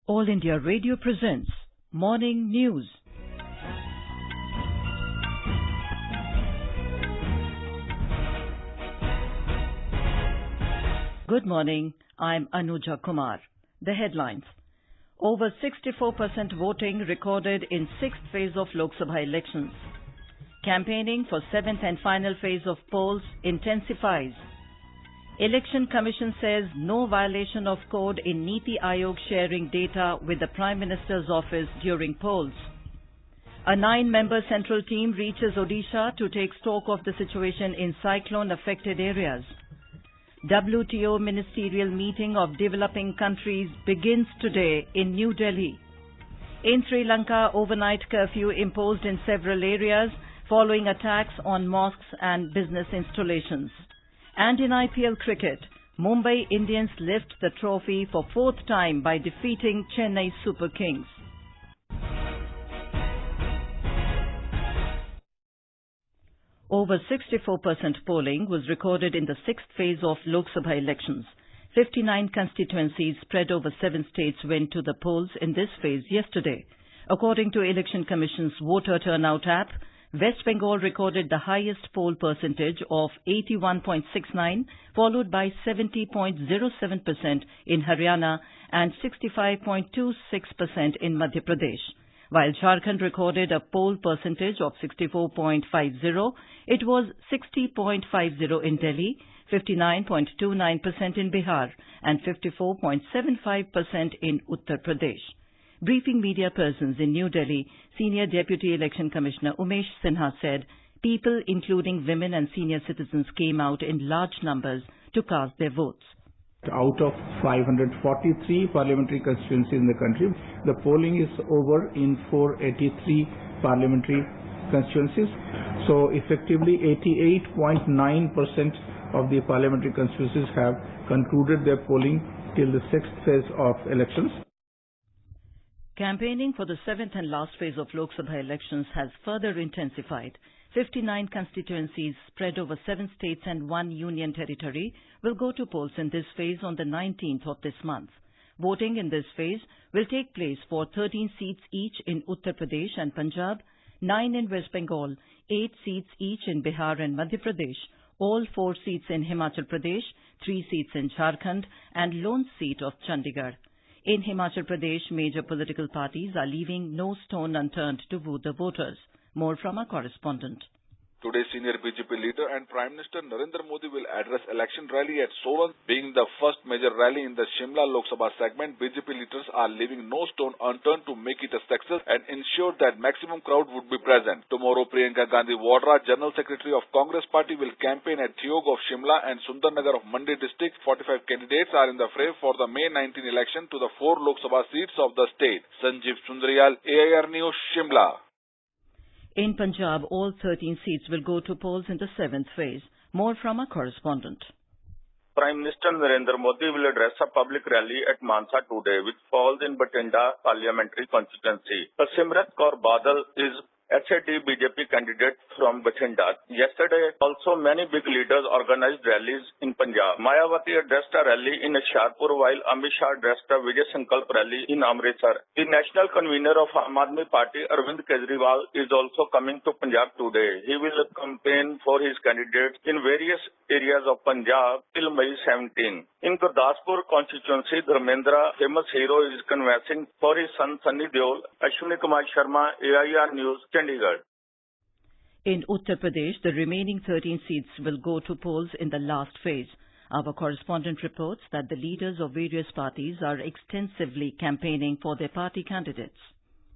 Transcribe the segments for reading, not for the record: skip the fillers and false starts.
All India Radio presents Morning News. Good morning, I'm Anuja Kumar. The headlines. Over 64% voting recorded in 6th phase of Lok Sabha elections. Campaigning for 7th and final phase of polls intensifies. Election Commission says no violation of code in Niti Aayog sharing data with the Prime Minister's office during polls. A 9-member central team reaches Odisha to take stock of the situation in cyclone-affected areas. WTO ministerial meeting of developing countries begins today in New Delhi. In Sri Lanka, overnight curfew imposed in several areas following attacks on mosques and business installations. And in IPL Cricket, Mumbai Indians lift the trophy for 4th time by defeating Chennai Super Kings. Over 64% polling was recorded in the 6th phase of Lok Sabha elections. 59 constituencies spread over 7 states went to the polls in this phase yesterday. According to Election Commission's voter turnout app, West Bengal recorded the highest poll percentage of 81.69, followed by 70.07% in Haryana and 65.26% in Madhya Pradesh. While Jharkhand recorded a poll percentage of 64.50, it was 60.50 in Delhi, 59.29% in Bihar, and 54.75% in Uttar Pradesh. Briefing media persons in New Delhi, Senior Deputy Election Commissioner Umesh Sinha said people, including women and senior citizens, came out in large numbers to cast their votes. Out of 543 parliamentary constituencies in the country, the polling is over in 483 parliamentary constituencies. So effectively 88.9% of the parliamentary constituencies have concluded their polling till the 6th phase of elections. Campaigning for the 7th and last phase of Lok Sabha elections has further intensified. 59 constituencies spread over 7 states and 1 union territory will go to polls in this phase on the 19th of this month. Voting in this phase will take place for 13 seats each in Uttar Pradesh and Punjab, 9 in West Bengal, 8 seats each in Bihar and Madhya Pradesh, all 4 seats in Himachal Pradesh, 3 seats in Jharkhand, and lone seat of Chandigarh. In Himachal Pradesh, major political parties are leaving no stone unturned to woo the voters. More from our correspondent. Today, senior BJP leader and Prime Minister Narendra Modi will address election rally at Solan. Being the first major rally in the Shimla Lok Sabha segment, BJP leaders are leaving no stone unturned to make it a success and ensure that maximum crowd would be present. Tomorrow, Priyanka Gandhi Vadra, General Secretary of Congress Party, will campaign at Thiog of Shimla and Sundarnagar of Mandi district. 45 candidates are in the fray for the May 19 election to the 4 Lok Sabha seats of the state. Sanjeev Sundariyal, AIR News, Shimla. In Punjab, all 13 seats will go to polls in the 7th phase. More from our correspondent. Prime Minister Narendra Modi will address a public rally at Mansa today, which falls in Bathinda parliamentary constituency. Simrat Kaur Badal is SAD BJP candidate from Bathinda. Yesterday, also many big leaders organized rallies in Punjab. Mayawati addressed a rally in Hoshiarpur, while Amit Shah addressed a Vijay Sankalp rally in Amritsar. The national convener of Aam Aadmi Party, Arvind Kejriwal, is also coming to Punjab today. He will campaign for his candidates in various areas of Punjab till May 17. In Gurdaspur constituency, Dharmendra, famous hero, is canvassing for his son Sunny Deol. Ashwini Kumar Sharma, AIR News, Chandigarh. In Uttar Pradesh, the remaining 13 seats will go to polls in the last phase. Our correspondent reports that the leaders of various parties are extensively campaigning for their party candidates.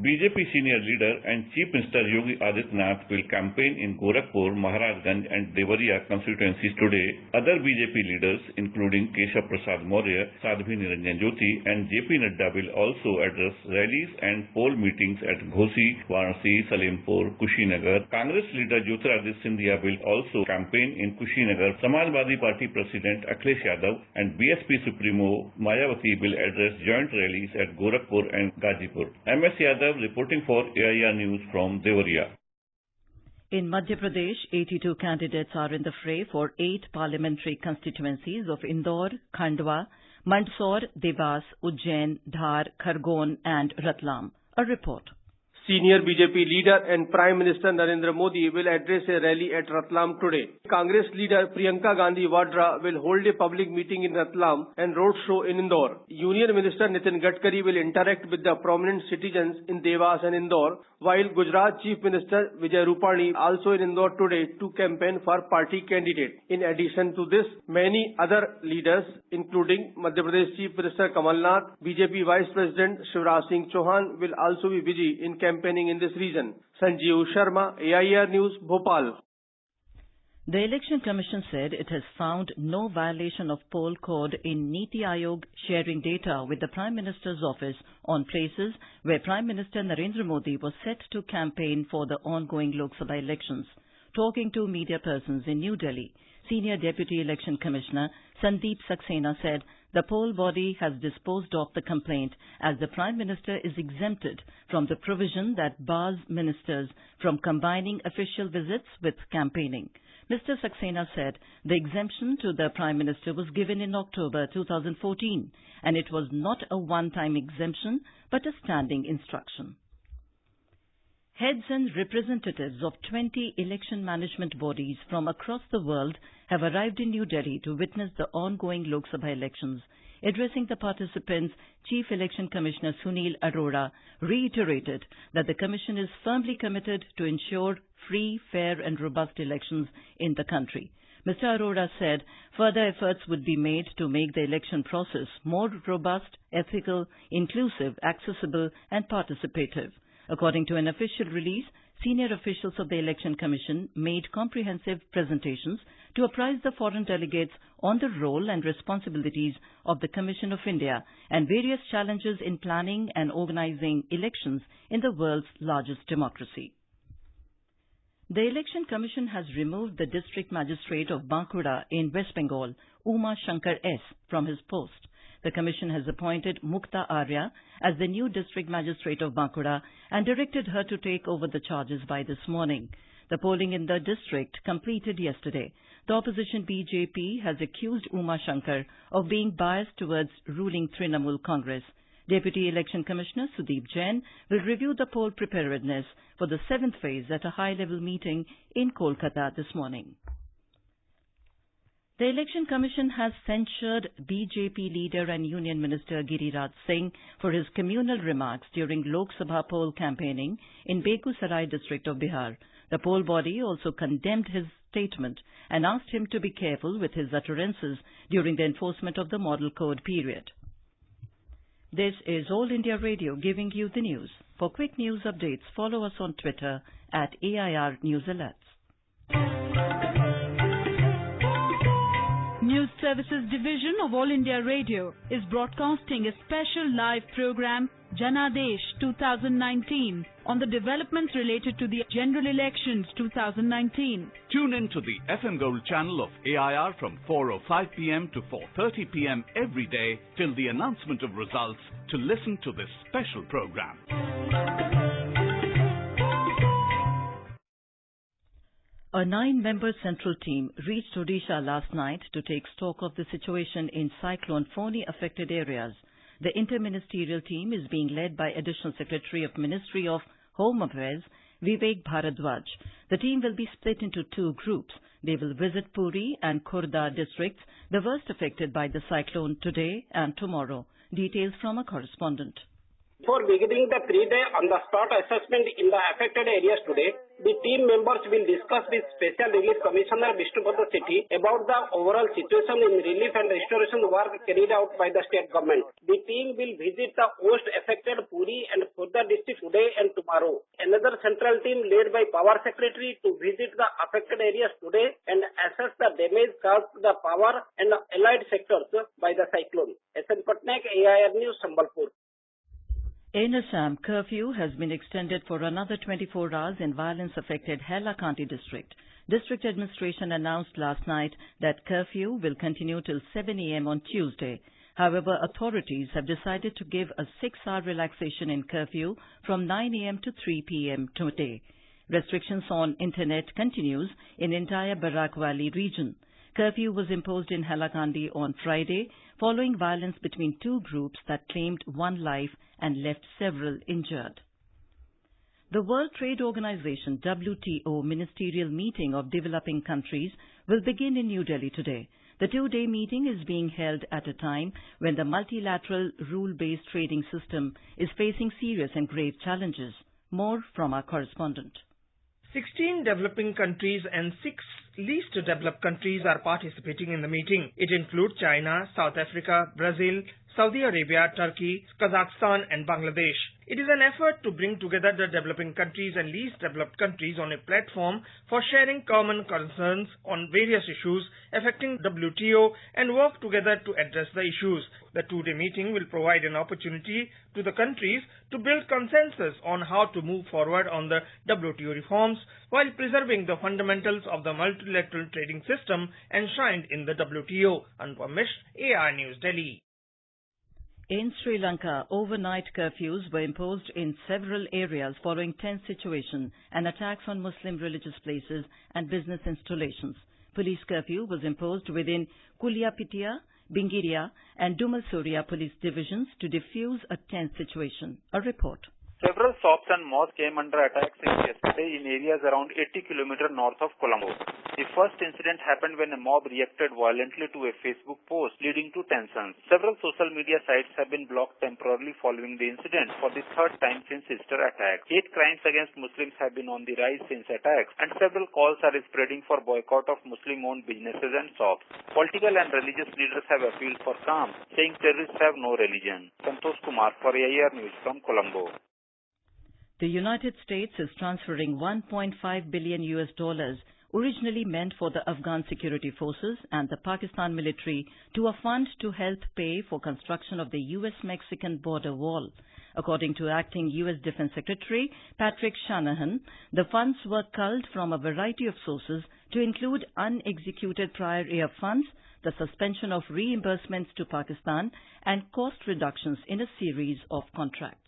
BJP senior leader and Chief Minister Yogi Adityanath will campaign in Gorakhpur, Maharajganj and Devariya constituencies today. Other BJP leaders, including Keshav Prasad Maurya, Sadhvi Niranjan Jyoti and JP Nadda, will also address rallies and poll meetings at Ghosi, Varanasi, Salempur, Kushinagar. Congress leader Jyotiraditya Scindia will also campaign in Kushinagar. Samajwadi Party President Akhilesh Yadav and BSP Supremo Mayawati will address joint rallies at Gorakhpur and Gazipur. MS Yadav reporting for AIR News from Devariya. In Madhya Pradesh, 82 candidates are in the fray for 8 parliamentary constituencies of Indore, Khandwa, Mandsaur, Dewas, Ujjain, Dhar, Khargone and Ratlam. A report. Senior BJP leader and Prime Minister Narendra Modi will address a rally at Ratlam today. Congress leader Priyanka Gandhi Vadra will hold a public meeting in Ratlam and roadshow in Indore. Union Minister Nitin Gadkari will interact with the prominent citizens in Dewas and Indore, while Gujarat Chief Minister Vijay Rupani also in Indore today to campaign for party candidate. In addition to this, many other leaders, including Madhya Pradesh Chief Minister Kamal Nath, BJP Vice President Shivraj Singh Chauhan will also be busy in campaigning in this region. Sanjeev Sharma, AIR News, Bhopal. The Election Commission said it has found no violation of poll code in Niti Aayog sharing data with the Prime Minister's office on places where Prime Minister Narendra Modi was set to campaign for the ongoing Lok Sabha elections. Talking to media persons in New Delhi, Senior Deputy Election Commissioner Sandeep Saxena said the poll body has disposed of the complaint as the Prime Minister is exempted from the provision that bars ministers from combining official visits with campaigning. Mr. Saxena said the exemption to the Prime Minister was given in October 2014 and it was not a one-time exemption but a standing instruction. Heads and representatives of 20 election management bodies from across the world have arrived in New Delhi to witness the ongoing Lok Sabha elections. Addressing the participants, Chief Election Commissioner Sunil Arora reiterated that the Commission is firmly committed to ensure free, fair and robust elections in the country. Mr. Arora said further efforts would be made to make the election process more robust, ethical, inclusive, accessible and participative. According to an official release, senior officials of the Election Commission made comprehensive presentations to apprise the foreign delegates on the role and responsibilities of the Commission of India and various challenges in planning and organizing elections in the world's largest democracy. The Election Commission has removed the District Magistrate of Bankura in West Bengal, Uma Shankar S., from his post. The Commission has appointed Mukta Arya as the new District Magistrate of Bankura and directed her to take over the charges by this morning. The polling in the district completed yesterday. The opposition BJP has accused Uma Shankar of being biased towards ruling Trinamool Congress. Deputy Election Commissioner Sudeep Jain will review the poll preparedness for the 7th phase at a high-level meeting in Kolkata this morning. The Election Commission has censured BJP leader and Union Minister Giriraj Singh for his communal remarks during Lok Sabha poll campaigning in Begusarai district of Bihar. The poll body also condemned his statement and asked him to be careful with his utterances during the enforcement of the Model Code period. This is All India Radio giving you the news. For quick news updates, follow us on Twitter at AIR News Alerts. News Services Division of All India Radio is broadcasting a special live program, Janadesh 2019, on the developments related to the general elections 2019. Tune in to the FM Gold channel of AIR from 4:05 p.m. to 4:30 p.m. every day till the announcement of results to listen to this special program. A 9-member central team reached Odisha last night to take stock of the situation in cyclone Fani-affected areas. The interministerial team is being led by Additional Secretary of Ministry of Home Affairs, Vivek Bharadwaj. The team will be split into 2 groups. They will visit Puri and Khurda districts, the worst affected by the cyclone, today and tomorrow. Details from a correspondent. Before beginning the 3-day on-the-spot assessment in the affected areas today, the team members will discuss with Special Relief Commissioner Vishnupada Sethi about the overall situation in relief and restoration work carried out by the state government. The team will visit the worst-affected Puri and Khurda districts today and tomorrow. Another central team led by Power Secretary to visit the affected areas today and assess the damage caused to the power and allied sectors by the cyclone. SN Patnaik, AIR News, Sambalpur. In Assam, curfew has been extended for another 24 hours in violence-affected Hailakandi district. District administration announced last night that curfew will continue till 7 a.m. on Tuesday. However, authorities have decided to give a 6-hour relaxation in curfew from 9 a.m. to 3 p.m. today. Restrictions on internet continues in entire Barak Valley region. Curfew was imposed in Hailakandi on Friday following violence between two groups that claimed one life and left several injured. The World Trade Organization WTO ministerial meeting of developing countries will begin in New Delhi today. The two-day meeting is being held at a time when the multilateral rule-based trading system is facing serious and grave challenges. More from our correspondent. 16 developing countries and 6 least developed countries are participating in the meeting. It includes China, South Africa, Brazil, Saudi Arabia, Turkey, Kazakhstan and Bangladesh. It is an effort to bring together the developing countries and least developed countries on a platform for sharing common concerns on various issues affecting WTO and work together to address the issues. The two-day meeting will provide an opportunity to the countries to build consensus on how to move forward on the WTO reforms while preserving the fundamentals of the multilateral trading system enshrined in the WTO. Anupam Mishra, AR News, Delhi. In Sri Lanka, overnight curfews were imposed in several areas following tense situation and attacks on Muslim religious places and business installations. Police curfew was imposed within Kuliapitiya, Bingiria and Dumalsoria police divisions to defuse a tense situation. A report. Several shops and mosques came under attack since yesterday in areas around 80 km north of Colombo. The first incident happened when a mob reacted violently to a Facebook post, leading to tensions. Several social media sites have been blocked temporarily following the incident for the third time since Easter attack. Hate crimes against Muslims have been on the rise since attacks, and several calls are spreading for boycott of Muslim-owned businesses and shops. Political and religious leaders have appealed for calm, saying terrorists have no religion. Santosh Kumar for AIR News from Colombo. The United States is transferring $1.5 billion originally meant for the Afghan security forces and the Pakistan military to a fund to help pay for construction of the U.S.-Mexican border wall. According to acting U.S. Defense Secretary Patrick Shanahan, the funds were culled from a variety of sources to include unexecuted prior year funds, the suspension of reimbursements to Pakistan, and cost reductions in a series of contracts.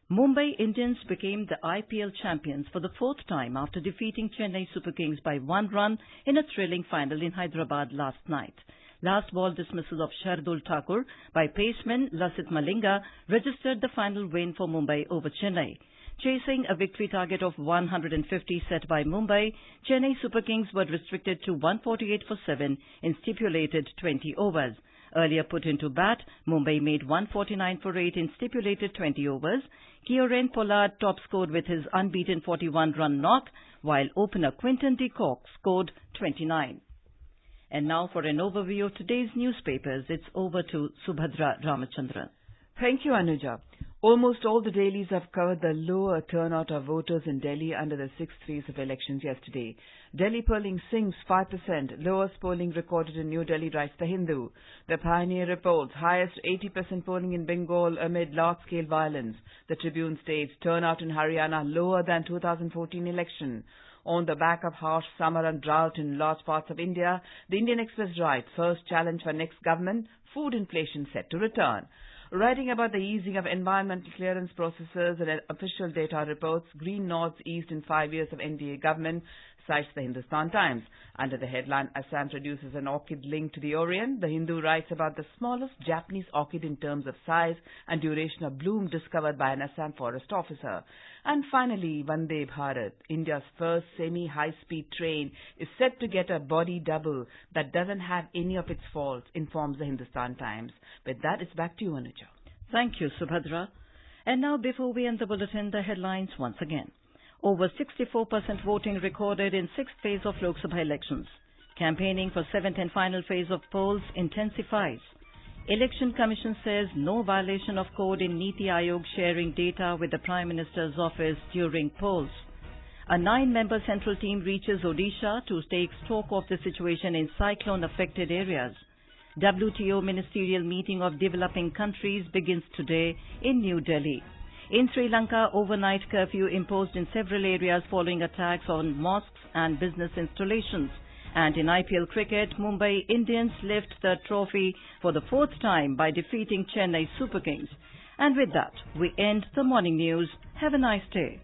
Mumbai Indians became the IPL champions for the fourth time after defeating Chennai Super Kings by 1 run in a thrilling final in Hyderabad last night. Last ball dismissal of Shardul Thakur by paceman Lasith Malinga registered the final win for Mumbai over Chennai. Chasing a victory target of 150 set by Mumbai, Chennai Super Kings were restricted to 148 for 7 in stipulated 20 overs. Earlier put into bat, Mumbai made 149 for 8 in stipulated 20 overs. Kieran Pollard top-scored with his unbeaten 41-run knock, while opener Quinton de Kock scored 29. And now for an overview of today's newspapers, it's over to Subhadra Ramachandran. Thank you, Anuja. Almost all the dailies have covered the lower turnout of voters in Delhi under the sixth phase of elections yesterday. Delhi polling sinks 5%, lowest polling recorded in New Delhi, writes The Hindu. The Pioneer reports highest 80% polling in Bengal amid large-scale violence. The Tribune states turnout in Haryana lower than 2014 election. On the back of harsh summer and drought in large parts of India, the Indian Express writes first challenge for next government, food inflation set to return. Writing about the easing of environmental clearance processes and official data reports, green nods eased in 5 years of NDA government, cites the Hindustan Times. Under the headline, Assam produces an orchid linked to the Orient, the Hindu writes about the smallest Japanese orchid in terms of size and duration of bloom discovered by an Assam forest officer. And finally, Vande Bharat, India's first semi-high-speed train, is set to get a body double that doesn't have any of its faults, informs the Hindustan Times. With that, it's back to you, Anuja. Thank you, Subhadra. And now, before we end the bulletin, the headlines once again. Over 64% voting recorded in sixth phase of Lok Sabha elections. Campaigning for seventh and final phase of polls intensifies. Election Commission says no violation of code in Niti Aayog sharing data with the Prime Minister's office during polls. A 9-member central team reaches Odisha to take stock of the situation in cyclone-affected areas. WTO ministerial meeting of developing countries begins today in New Delhi. In Sri Lanka, overnight curfew imposed in several areas following attacks on mosques and business installations. And in IPL Cricket, Mumbai Indians lift the trophy for the fourth time by defeating Chennai Super Kings. And with that, we end the morning news. Have a nice day.